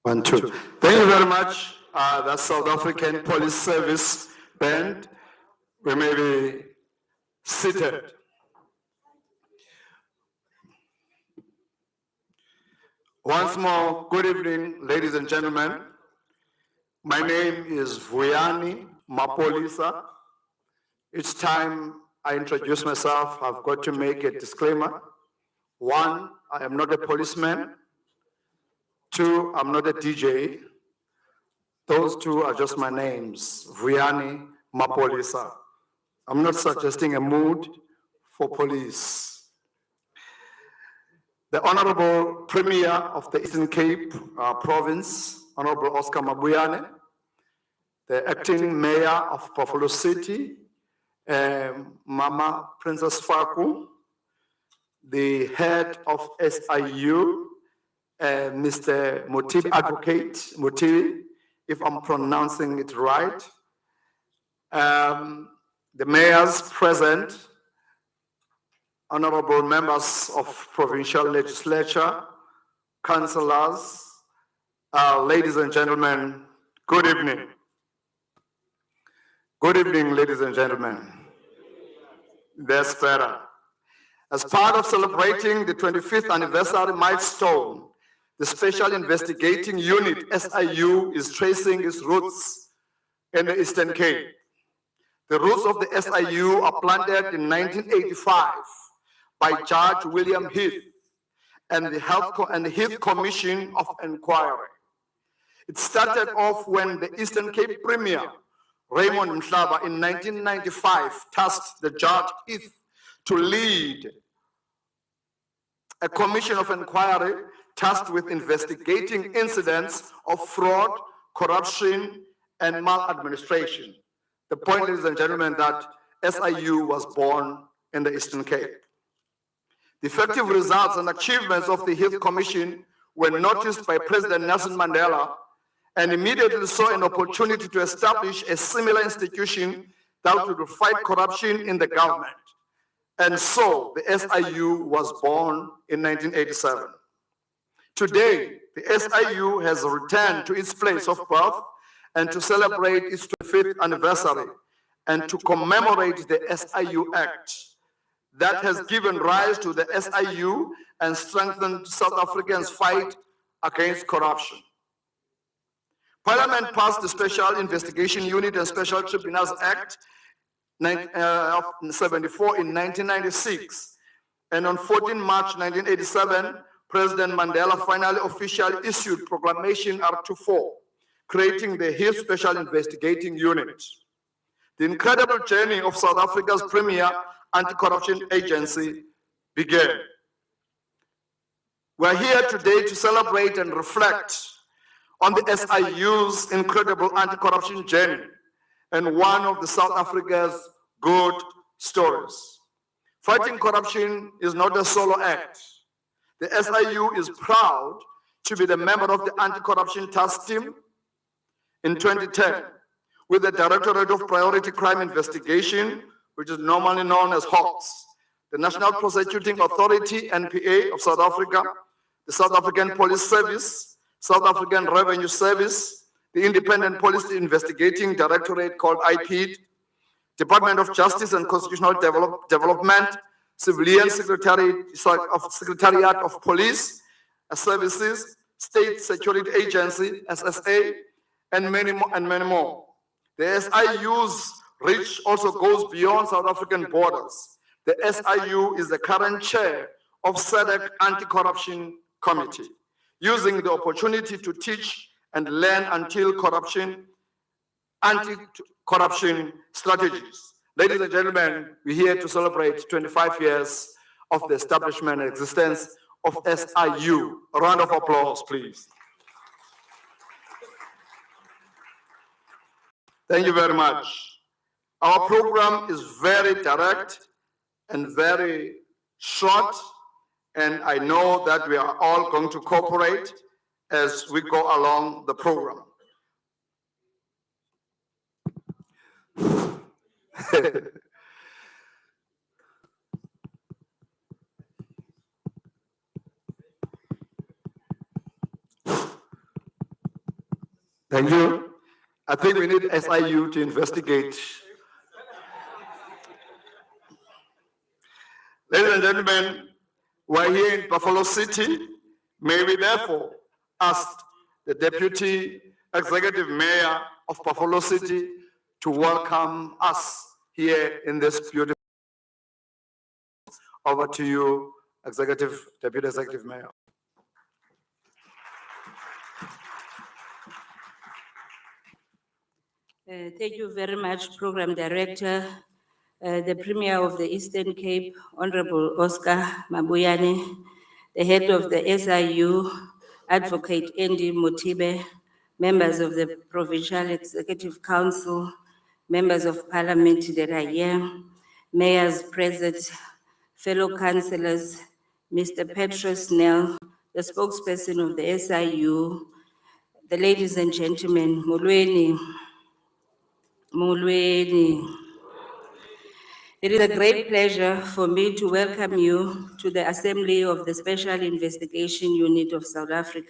1, 2. Thank you very much. The South African Police Service Band. We may be seated. Once more, good evening, ladies and gentlemen. My name is Vuyani Mapolisa. Each time I introduce myself, I've got to make a disclaimer. 1, I am not a policeman. 2, I'm not a DJ. Those 2 are just my names, Vuyani Mapolisa. I'm not suggesting a mood for police. The Honorable Premier of the Eastern Cape Province, Honorable Oscar Mabuyane, the Acting Mayor of Buffalo City, Mama Princess Faku, the Head of SIU, Mr. Motibi, Advocate Motibi, if I'm pronouncing it right, the mayors present, honorable members of provincial legislature, councillors, ladies and gentlemen, good evening. Good evening, ladies and gentlemen. That's better. As part of celebrating the 25th anniversary milestone, the Special Investigating Unit, SIU, is tracing its roots in the Eastern Cape. The roots of the SIU are planted in 1985 by Judge William Heath and the Heath Commission of Inquiry. It started off when the Eastern Cape Premier, Raymond Mhlaba, in 1995, tasked the Judge Heath to lead a commission of inquiry tasked with investigating incidents of fraud, corruption, and maladministration. The point, ladies and gentlemen, that SIU was born in the Eastern Cape. The effective results and achievements of the Heath Commission were noticed by President Nelson Mandela and immediately saw an opportunity to establish a similar institution that would fight corruption in the government. And so the SIU was born in 1987. Today, the SIU has returned to its place of birth and to celebrate its 25th anniversary and to commemorate the SIU Act that has given rise to the SIU and strengthened South Africans' fight against corruption. Parliament passed the Special Investigation Unit and Special Tribunals Act of 74 in 1996. And on 14 March 1987, President Mandela finally officially issued Proclamation R24, creating the Heath Special Investigating Unit. The incredible journey of South Africa's premier anti-corruption agency began. We're here today to celebrate and reflect on the SIU's incredible anti-corruption journey and one of the South Africa's good stories. Fighting corruption is not a solo act. The SIU is proud to be the member of the Anti-Corruption Task Team in 2010 with the Directorate of Priority Crime Investigation, which is normally known as HAWKS, the National Prosecuting Authority, NPA, of South Africa, the South African Police Service, South African Revenue Service, the Independent Police Investigating Directorate called IPID, Department of Justice and Constitutional Development, Civilian Secretariat of Police Services, State Security Agency, SSA, and many more. The SIU's reach also goes beyond South African borders. The SIU is the current chair of SADC Anti-Corruption Committee, using the opportunity to teach and learn anti-corruption strategies. Ladies and gentlemen, we're here to celebrate 25 years of the establishment and existence of SIU. A round of applause, please. Thank you very much. Our program is very direct and very short, and I know that we are all going to cooperate as we go along the program. Thank you. I think we need SIU to investigate. Ladies and gentlemen, we're here in Buffalo City. May we therefore ask the Deputy Executive Mayor of Buffalo City to welcome us here in this beautiful. Over to you, Deputy Executive Mayor. Thank you very much, Program Director, the Premier of the Eastern Cape, Honorable Oscar Mabuyane, the Head of the SIU, Advocate Andy Motibe, members of the Provincial Executive Council, members of Parliament that are here, mayors present, fellow councillors, Mr. Petrus Nell, the spokesperson of the SIU, the ladies and gentlemen, Molweni. It is a great pleasure for me to welcome you to the Assembly of the Special Investigation Unit of South Africa.